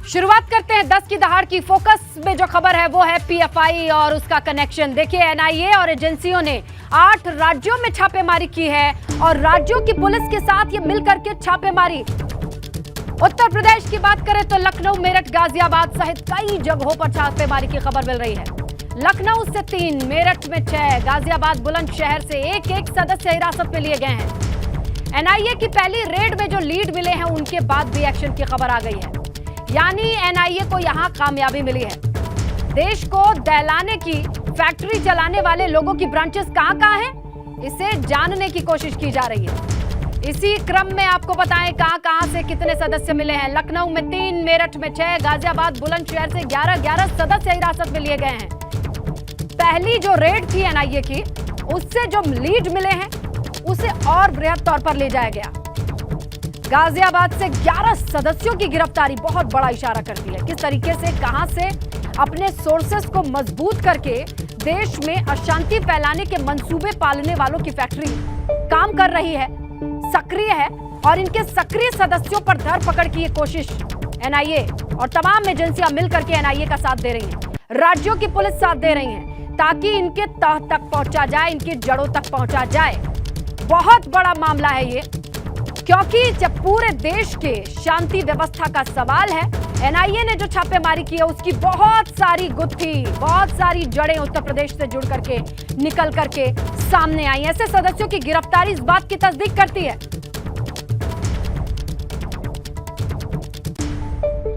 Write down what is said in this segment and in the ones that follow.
शुरुआत करते हैं 10 की दहाड़ की। फोकस में जो खबर है वो है पीएफआई और उसका कनेक्शन। देखिए, एनआईए और एजेंसियों ने 8 राज्यों में छापेमारी की है और राज्यों की पुलिस के साथ ये मिलकर के छापेमारी। उत्तर प्रदेश की बात करें तो लखनऊ, मेरठ, गाजियाबाद सहित कई जगहों पर छापेमारी की खबर मिल रही है। लखनऊ से 3, मेरठ में 6, गाजियाबाद, बुलंदशहर से एक सदस्य हिरासत में लिए गए हैं। एनआईए की पहली रेड में जो लीड मिले हैं उनके बाद भी एक्शन की खबर आ गई है, यानी एनआईए को यहां कामयाबी मिली है। देश को दहलाने की फैक्ट्री चलाने वाले लोगों की ब्रांचेस कहां हैं, इसे जानने की कोशिश की जा रही है। इसी क्रम में आपको बताएं कहां से कितने सदस्य मिले हैं। लखनऊ में 3, मेरठ में 6, गाजियाबाद, बुलंदशहर से 11 सदस्य हिरासत में लिए गए हैं। पहली जो रेड थी एनआईए की, उससे जो लीड मिले हैं उसे और बृहद तौर पर ले जाया गया। गाजियाबाद से 11 सदस्यों की गिरफ्तारी बहुत बड़ा इशारा करती है किस तरीके से, कहां से अपने सोर्सेस को मजबूत करके देश में अशांति फैलाने के मंसूबे पालने वालों की फैक्ट्री काम कर रही है, सक्रिय है और इनके सक्रिय सदस्यों पर धरपकड़ की ये कोशिश एनआईए और तमाम एजेंसियां मिलकर के एनआईए का साथ दे रही हैं। राज्यों की पुलिस साथ दे रही है ताकि इनके तह तक पहुंचा जाए, इनकी जड़ों तक पहुंचा जाए। बहुत बड़ा मामला है ये, क्योंकि जब पूरे देश के शांति व्यवस्था का सवाल है, एनआईए ने जो छापेमारी की है उसकी बहुत सारी गुत्थी, बहुत सारी जड़ें उत्तर प्रदेश से जुड़ करके निकल करके सामने आई। ऐसे सदस्यों की गिरफ्तारी इस बात की तस्दीक करती है।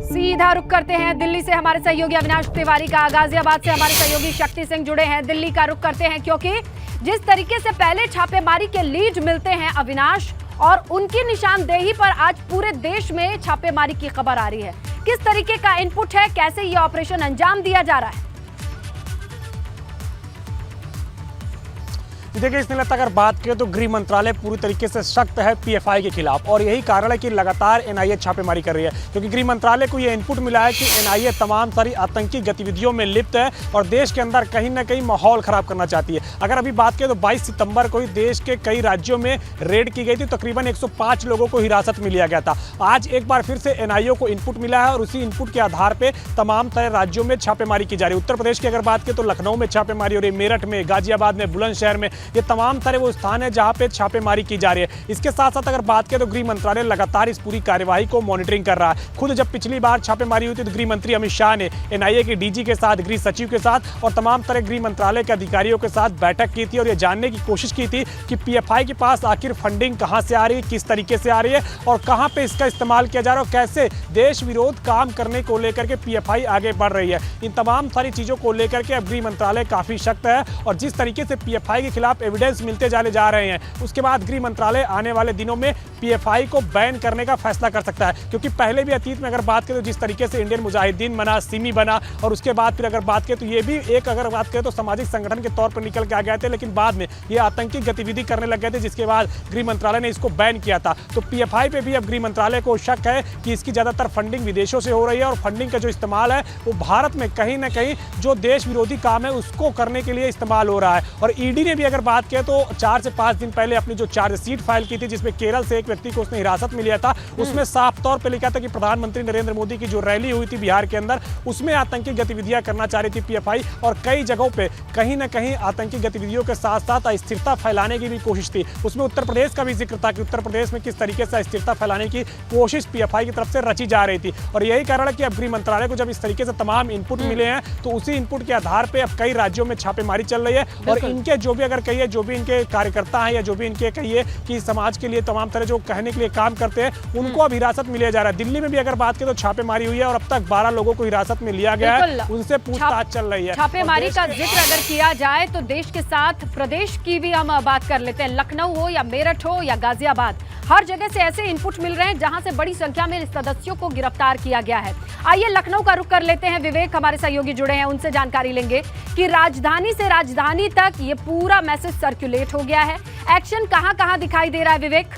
सीधा रुख करते हैं दिल्ली से हमारे सहयोगी अविनाश तिवारी का। गाजियाबाद से हमारे सहयोगी शक्ति सिंह जुड़े हैं। दिल्ली का रुख करते हैं क्योंकि जिस तरीके से पहले छापेमारी के लीड मिलते हैं अविनाश, और उनकी निशानदेही पर आज पूरे देश में छापेमारी की खबर आ रही है। किस तरीके का इनपुट है, कैसे ये ऑपरेशन अंजाम दिया जा रहा है? देखिए, इसने लगता अगर बात करें तो गृह मंत्रालय पूरी तरीके से सख्त है पीएफआई के खिलाफ और यही कारण है कि लगातार एनआईए छापेमारी कर रही है, क्योंकि गृह मंत्रालय को यह इनपुट मिला है कि एनआईए तमाम सारी आतंकी गतिविधियों में लिप्त है और देश के अंदर कहीं ना कहीं माहौल खराब करना चाहती है। अगर अभी बात करें तो 22 सितंबर को ही देश के कई राज्यों में रेड की गई थी, तकरीबन 105 लोगों को हिरासत में लिया गया था। आज एक बार फिर से एनआईए को इनपुट मिला है और उसी इनपुट के आधार पर तमाम तरह राज्यों में छापेमारी की जा रही है। उत्तर प्रदेश की अगर बात करें तो लखनऊ में छापेमारी हो रही है, मेरठ में, गाजियाबाद में, बुलंदशहर में, ये तमाम तरह वो स्थान है जहां पे छापेमारी की जा रही है। इसके साथ साथ अगर बात करें तो गृह मंत्रालय लगातार इस पूरी कार्यवाही को मॉनिटरिंग कर रहा है। खुद जब पिछली बार छापेमारी हुई थी तो गृह मंत्री अमित शाह ने एनआईए के डीजी के साथ, गृह सचिव के साथ और तमाम तरह गृह मंत्रालय के अधिकारियों के साथ बैठक की थी और यह जानने की कोशिश की थी कि पीएफआई के पास आखिर फंडिंग कहां से आ रही है, किस तरीके से आ रही है और कहां पे इसका इस्तेमाल किया जा रहा है और कैसे देश विरोध काम करने को लेकर के पीएफआई आगे बढ़ रही है। इन तमाम सारी चीजों को लेकर के अब गृह मंत्रालय काफी सख्त है और जिस तरीके से पीएफआई के खिलाफ एविडेंस मिलते जा रहे हैं, उसके बाद गृह मंत्रालय आने वाले दिनों में पीएफआई को बैन करने का फैसला कर सकता है। क्योंकि पहले भी अतीत में अगर बात करें तो जिस तरीके से इंडियन मुजाहिदीन बना, सिमी बना और उसके बाद फिर अगर बात करें तो ये भी एक, अगर बात करें तो सामाजिक संगठन के तौर पर निकल के आ गए थे, लेकिन बाद में ये आतंकी गतिविधि करने लग गए थे, जिसके बाद गृह मंत्रालय ने इसको बैन किया था। तो पीएफआई पे भी अब गृह मंत्रालय को शक है कि इसकी ज्यादातर फंडिंग विदेशों से हो रही है और फंडिंग का जो इस्तेमाल है वो भारत में कहीं ना कहीं जो देश विरोधी काम है उसको करने के लिए इस्तेमाल हो रहा है। और ईडी ने भी अगर बात करें तो 4 से 5 दिन पहले अपनी जो चार्जशीट फाइल की थी, जिसमें केरल से एक व्यक्ति को उसने हिरासत में लिया था, उसमें साफ तौर पे लिखा था कि प्रधानमंत्री नरेंद्र मोदी की जो रैली हुई थी बिहार के अंदर, उसमें आतंकी गतिविधियां करना चाह रही थी पीएफआई और कई जगहों पे कहीं ना कहीं आतंकी गतिविधियों के साथ साथ अस्थिरता फैलाने की भी कोशिश थी। उसमें उत्तर प्रदेश का भी जिक्र था कि उत्तर प्रदेश में किस तरीके से अस्थिरता फैलाने की कोशिश पीएफआई की तरफ से रची जा रही थी और यही कारण है कि अब गृह मंत्रालय को जब इस तरीके से तमाम इनपुट मिले हैं तो उसी इनपुट के आधार पर अब कई राज्यों में छापेमारी चल रही है और इनके जो भी अगर कहिए जो भी इनके कार्यकर्ता हैं या जो भी इनके कहिए कि समाज के लिए तमाम तरह जो कहने के लिए काम करते हैं, उनको अब हिरासत में लिया जा रहा है। दिल्ली में भी अगर बात करें तो छापेमारी हुई है और अब तक 12 लोगों को हिरासत में लिया गया है, उनसे पूछताछ चल रही है। छापेमारी का जिक्र अगर किया जाए तो देश के साथ प्रदेश की भी हम बात कर लेते हैं। लखनऊ हो या मेरठ हो या गाजियाबाद, हर जगह से ऐसे इनपुट मिल रहे हैं जहां से बड़ी संख्या में सदस्यों को गिरफ्तार किया गया है। आइए लखनऊ का रुख कर लेते हैं। विवेक हमारे सहयोगी जुड़े हैं, उनसे जानकारी लेंगे कि राजधानी से राजधानी तक ये पूरा मैसेज सर्कुलेट हो गया है। एक्शन कहां कहां दिखाई दे रहा है विवेक?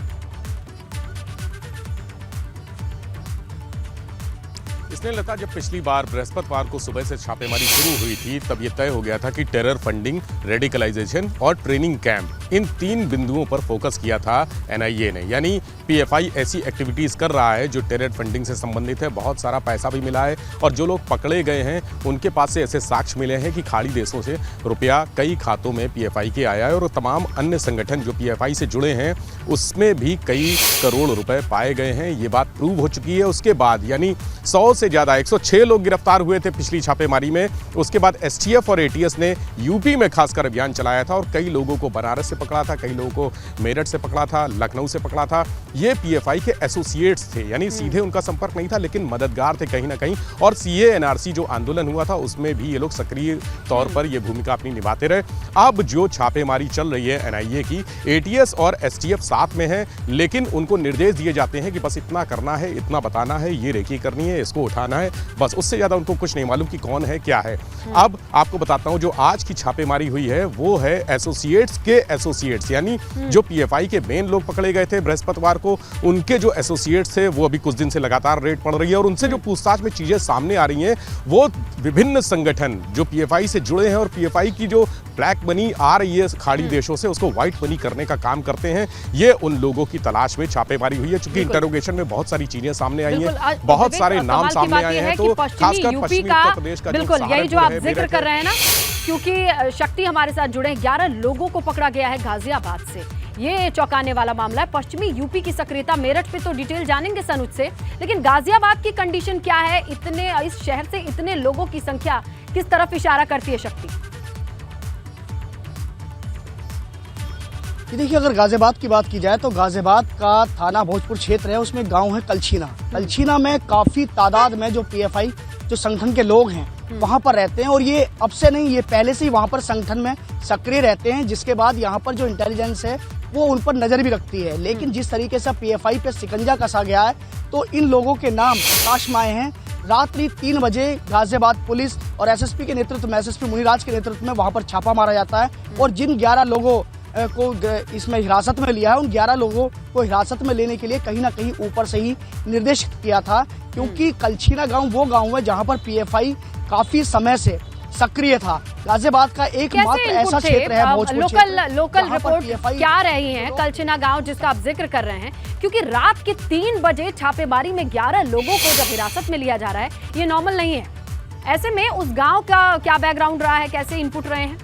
इसने लता, जब पिछली बार बृहस्पतिवार को सुबह से छापेमारी शुरू हुई थी तब यह तय हो गया था कि टेरर फंडिंग, रेडिकलाइजेशन और ट्रेनिंग कैंप, इन 3 बिंदुओं पर फोकस किया था एनआईए ने। यानी पीएफआई ऐसी एक्टिविटीज़ कर रहा है जो टेरर फंडिंग से संबंधित है। बहुत सारा पैसा भी मिला है और जो लोग पकड़े गए हैं उनके पास से ऐसे साक्ष्य मिले हैं कि खाड़ी देशों से रुपया कई खातों में पीएफआई के आया है और तमाम अन्य संगठन जो पीएफआई से जुड़े हैं उसमें भी कई करोड़ रुपए पाए गए हैं। ये बात प्रूव हो चुकी है। उसके बाद यानी 100 से ज़्यादा 106 लोग गिरफ्तार हुए थे पिछली छापेमारी में। उसके बाद एसटीएफ और एटीएस ने यूपी में खासकर अभियान चलाया था और कई लोगों को बनारस से पकड़ा था, कई लोगों को मेरठ से पकड़ा था, लखनऊ से पकड़ा था। ये पीएफआई के एसोसिएट्स थे, यानी सीधे उनका संपर्क नहीं था लेकिन मददगार थे कहीं ना कहीं। और सीए एनआरसी जो आंदोलन हुआ था उसमें भी ये लोग सक्रिय तौर पर ये भूमिका अपनी निभाते रहे। अब जो छापेमारी चल रही है एनआईए की, एटीएस और एसटीएफ साथ में है लेकिन उनको निर्देश दिए जाते हैं कि बस इतना करना है, इतना बताना है, ये रेकी करनी है, इसको उठाना है, बस उससे ज़्यादा उनको कुछ नहीं मालूम कि कौन है क्या है। अब आपको बताता हूँ जो आज की छापेमारी हुई है वो है एसोसिएट्स के एसोसिएट्स, यानी जो पीएफआई के मेन लोग पकड़े गए थे बृहस्पतिवार को, उनके जो एसोसिएट्स थे वो अभी कुछ दिन से लगातार रेड पड़ रही है और उनसे जो पूछताछ में चीज़ें सामने आ रही हैं वो विभिन्न संगठन जो पीएफआई से जुड़े हैं और पीएफआई की जो ब्लैक मनी आ रही है खाड़ी देशों से उसको व्हाइट मनी करने का काम करते हैं, ये उन लोगों की तलाश में छापेमारी हुई है। चूंकि इंटरोगेशन में बहुत सारी चीजें सामने आई हैं, बहुत सारे नाम सामने आए हैं, तो खासकर पश्चिमी उत्तर प्रदेश का बिल्कुल यही जो आप जिक्र कर रहे हैं ना, क्योंकि शक्ति हमारे साथ जुड़े 11 लोगों को पकड़ा गया है गाजियाबाद से। ये चौंकाने वाला मामला है। पश्चिमी यूपी की सक्रियता, मेरठ पे तो डिटेल जानेंगे सनुज से, लेकिन गाजियाबाद की कंडीशन क्या है? इतने इस शहर से इतने लोगों की संख्या किस तरफ इशारा करती है शक्ति? देखिए, अगर गाजियाबाद की बात की जाए तो गाजियाबाद का थाना भोजपुर क्षेत्र है, उसमें गांव है कलछीना। कलछीना में काफी तादाद में जो पीएफआई जो संगठन के लोग हैं वहां पर रहते हैं और ये अब से नहीं, ये पहले से ही वहां पर संगठन में सक्रिय रहते हैं, जिसके बाद यहाँ पर जो इंटेलिजेंस है वो उन पर नजर भी रखती है। लेकिन जिस तरीके से पीएफआई पे शिकंजा कसा गया है तो इन लोगों के नाम प्रकाश में आए हैं। रात्रि 3 बजे गाजियाबाद पुलिस और एसएसपी के नेतृत्व में, एसएसपी मुनिराज के नेतृत्व में वहां पर छापा मारा जाता है और जिन 11 लोगों को इसमें हिरासत में लिया है उन 11 लोगों को हिरासत में लेने के लिए कहीं ना कहीं ऊपर से ही निर्देशित किया था, क्योंकि कलछीना गांव वो गांव है जहां पर पीएफआई काफी समय से सक्रिय था। गाजियाबाद का एकमात्र ऐसा क्षेत्र है भोजपुर लोकल रिपोर्ट क्या रही है कलछीना गांव जिसका आप जिक्र कर रहे हैं? क्योंकि रात के 3 बजे छापेमारी में 11 लोगों को जब हिरासत में लिया जा रहा है, ये नॉर्मल नहीं है। ऐसे में उस गांव का क्या बैकग्राउंड रहा है, कैसे इनपुट रहे हैं?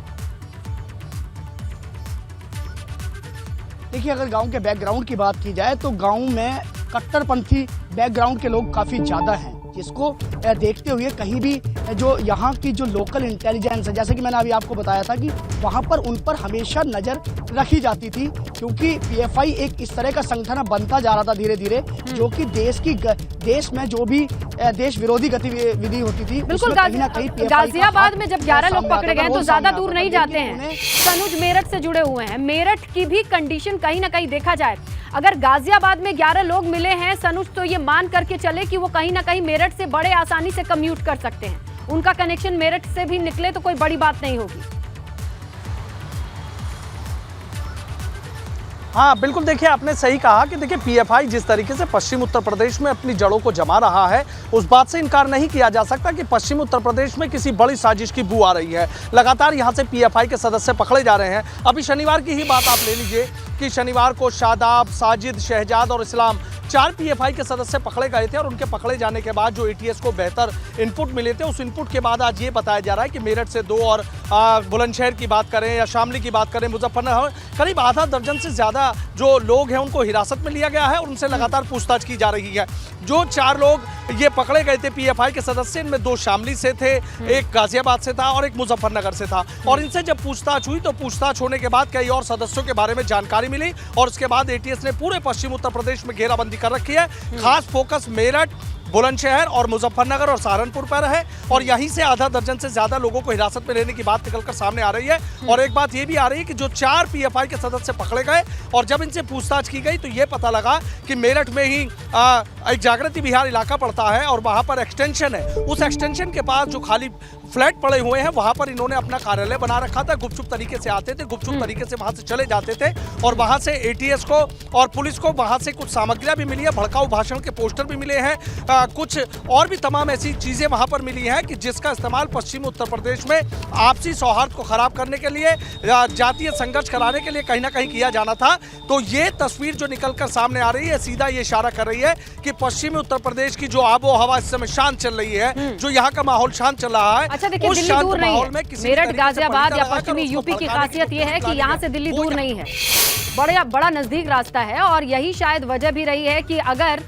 देखिए, अगर गांव के बैकग्राउंड की बात की जाए तो गांव में कट्टरपंथी बैकग्राउंड के लोग काफी ज्यादा हैं, जिसको देखते हुए कहीं भी जो यहाँ की जो लोकल इंटेलिजेंस है, जैसे कि मैंने अभी आपको बताया था कि वहाँ पर उन पर हमेशा नज़र रखी जाती थी, क्योंकि पीएफआई एक इस तरह का संगठन बनता जा रहा था धीरे धीरे, जो कि देश में जो भी देश विरोधी गतिविधि होती थी। बिल्कुल, गाजियाबाद में जब 11 लोग पकड़े गए तो ज्यादा दूर नहीं जाते हैं। सनुज मेरठ से जुड़े हुए हैं, मेरठ की भी कंडीशन कहीं ना कहीं देखा जाए, अगर गाजियाबाद में 11 लोग मिले हैं सनुज, तो ये मान करके चले कि वो कहीं ना कहीं मेरठ से बड़े आसानी से कम्यूट कर सकते हैं। उनका कनेक्शन मेरठ से भी निकले तो कोई बड़ी बात नहीं होगी। हाँ बिल्कुल, देखिए आपने सही कहा कि देखिए पीएफआई जिस तरीके से पश्चिम उत्तर प्रदेश में अपनी जड़ों को जमा रहा है, उस बात से इनकार नहीं किया जा सकता कि पश्चिम उत्तर प्रदेश में किसी बड़ी साजिश की बू आ रही है। लगातार यहाँ से पीएफआई के सदस्य पकड़े जा रहे हैं। अभी शनिवार की ही बात आप ले लीजिए कि शनिवार को शादाब, साजिद, शहजाद और इस्लाम 4 पीएफआई के सदस्य पकड़े गए थे और उनके पकड़े जाने के बाद जो एटीएस को बेहतर इनपुट मिले थे, उस इनपुट के बाद आज ये बताया जा रहा है कि मेरठ से 2 और बुलंदशहर की बात करें या शामली की बात करें, मुजफ्फरनगर, करीब आधा दर्जन से ज़्यादा जो लोग हैं उनको हिरासत में लिया गया है और उनसे लगातार पूछताछ की जा रही है। जो 4 लोग ये पकड़े गए थे पीएफआई के सदस्य, इनमें 2 शामली से थे, एक गाजियाबाद से था और एक मुजफ्फरनगर से था। और इनसे जब पूछताछ हुई तो पूछताछ होने के बाद कई और सदस्यों के बारे में जानकारी मिली और उसके बाद एटीएस ने पूरे पश्चिम उत्तर प्रदेश में घेराबंदी कर रखी है। खास फोकस मेरठ, बुलंदशहर और मुजफ्फरनगर और सहारनपुर पर है और यहीं से आधा दर्जन से ज्यादा लोगों को हिरासत में लेने की बात निकलकर सामने आ रही है। और एक बात ये भी आ रही है कि जो 4 पीएफआई के सदस्य पकड़े गए और जब इनसे पूछताछ की गई तो ये पता लगा कि मेरठ में ही एक जागृति विहार इलाका पड़ता है और वहाँ पर एक्सटेंशन है। उस एक्सटेंशन के पास जो खाली फ्लैट पड़े हुए हैं वहाँ पर इन्होंने अपना कार्यालय बना रखा था। गुपचुप तरीके से आते थे, गुपचुप तरीके से वहाँ से चले जाते थे और वहाँ से एटीएस को और पुलिस को वहाँ से कुछ सामग्रियाँ भी मिली है, भड़काऊ भाषण के पोस्टर भी मिले हैं, कुछ और भी तमाम ऐसी चीज़ें वहाँ पर मिली हैं कि जिसका इस्तेमाल पश्चिमी उत्तर प्रदेश में आपसी सौहार्द को खराब करने के लिए, जातीय संघर्ष कराने के लिए कहीं ना कहीं किया जाना था। तो ये तस्वीर जो निकलकर सामने आ रही है सीधा ये इशारा कर रही है कि पश्चिमी उत्तर प्रदेश की जो आबो हवा इस समय शांत चल रही है, जो यहाँ का माहौल शांत चल रहा है। अच्छा देखिए, दिल्ली दूर नहीं है। मेरठ, गाजियाबाद या पश्चिमी यूपी की खासियत यह है कि यहाँ से दिल्ली दूर नहीं है, बड़ा नजदीक रास्ता है। और यही शायद वजह भी रही है कि अगर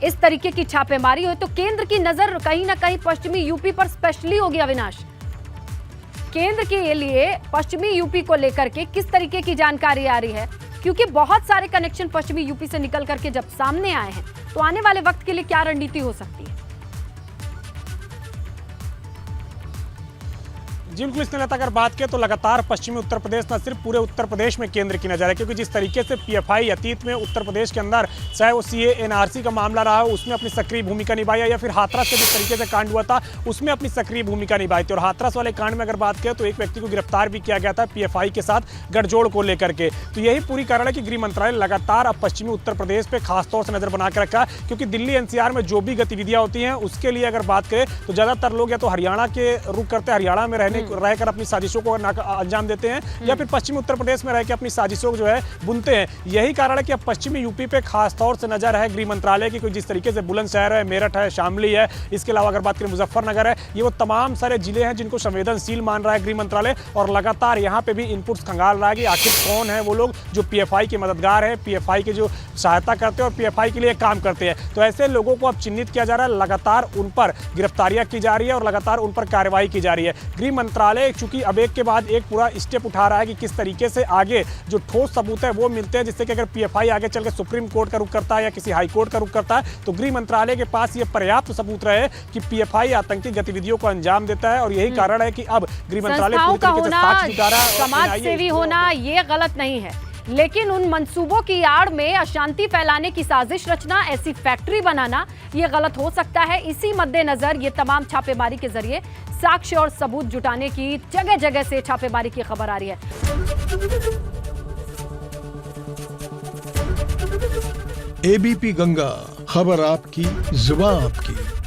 इस तरीके की छापेमारी हो तो केंद्र की नजर कहीं ना कहीं पश्चिमी यूपी पर स्पेशली होगी। अविनाश, केंद्र के लिए पश्चिमी यूपी को लेकर के किस तरीके की जानकारी आ रही है? क्योंकि बहुत सारे कनेक्शन पश्चिमी यूपी से निकल करके जब सामने आए हैं तो आने वाले वक्त के लिए क्या रणनीति हो सकती है? जी बिल्कुल, इसने अगर बात करें तो लगातार पश्चिमी उत्तर प्रदेश न सिर्फ पूरे उत्तर प्रदेश में केंद्र की नजर है, क्योंकि जिस तरीके से पीएफआई अतीत में उत्तर प्रदेश के अंदर चाहे वो सीए एनआरसी का मामला रहा हो उसमें अपनी सक्रिय भूमिका निभाई है, या फिर हाथरस के जिस तरीके से कांड हुआ था उसमें अपनी सक्रिय भूमिका निभाई थी। और हाथरस वाले कांड में अगर बात करें तो एक व्यक्ति को गिरफ्तार भी किया गया था पीएफआई के साथ गठजोड़ को लेकर के। तो यही पूरी कारण है कि गृह मंत्रालय लगातार अब पश्चिमी उत्तर प्रदेश पर खासतौर से नजर बना कर रखा, क्योंकि दिल्ली एनसीआर में जो भी गतिविधियां होती हैं उसके लिए अगर बात करें तो ज्यादातर लोग या तो हरियाणा के रुख करते हैं, हरियाणा में रहकर अपनी साजिशों को अंजाम देते हैं, या फिर पश्चिमी उत्तर प्रदेश में रहकर अपनी साजिशों जो है बुनते हैं। यही कारण है कि अब पश्चिमी यूपी पे खास तौर से नजर है गृह मंत्रालय की। जिस तरीके से बुलंदशहर है, मेरठ है, शामली है, इसके अलावा अगर बात करें मुजफ्फरनगर है, ये वो तमाम सारे जिले हैं जिनको संवेदनशील मान रहा है गृह मंत्रालय, और लगातार यहाँ पे भी इनपुट्स खंगाल रहा है कि आखिर कौन है वो लोग जो पीएफआई के मददगार है, पीएफआई के जो सहायता करते हैं और पीएफआई के लिए काम करते हैं। तो ऐसे लोगों को अब चिन्हित किया जा रहा है, लगातार उन पर गिरफ्तारियां की जा रही है और लगातार उन पर कार्रवाई की जा रही है। गृह मंत्रालय चूंकि अब एक के बाद एक पूरा स्टेप उठा रहा है कि किस तरीके से आगे जो ठोस सबूत है वो मिलते हैं, जिससे कि अगर पीएफआई आगे चल के सुप्रीम कोर्ट का रुख करता है या किसी हाई कोर्ट का रुख करता है तो गृह मंत्रालय के पास ये पर्याप्त सबूत रहे कि पीएफआई आतंकी गतिविधियों को अंजाम देता है। और यही कारण है कि अब गृह मंत्रालय पूरी तरीके से साक्ष्य जुटा रहा है। समाज सेवी होना ये गलत नहीं है, लेकिन उन मंसूबों की आड़ में अशांति फैलाने की साजिश रचना, ऐसी फैक्ट्री बनाना, ये गलत हो सकता है। इसी मद्देनजर ये तमाम छापेमारी के जरिए साक्ष्य और सबूत जुटाने की जगह जगह से छापेमारी की खबर आ रही है। एबीपी गंगा, खबर आपकी, जुबान आपकी।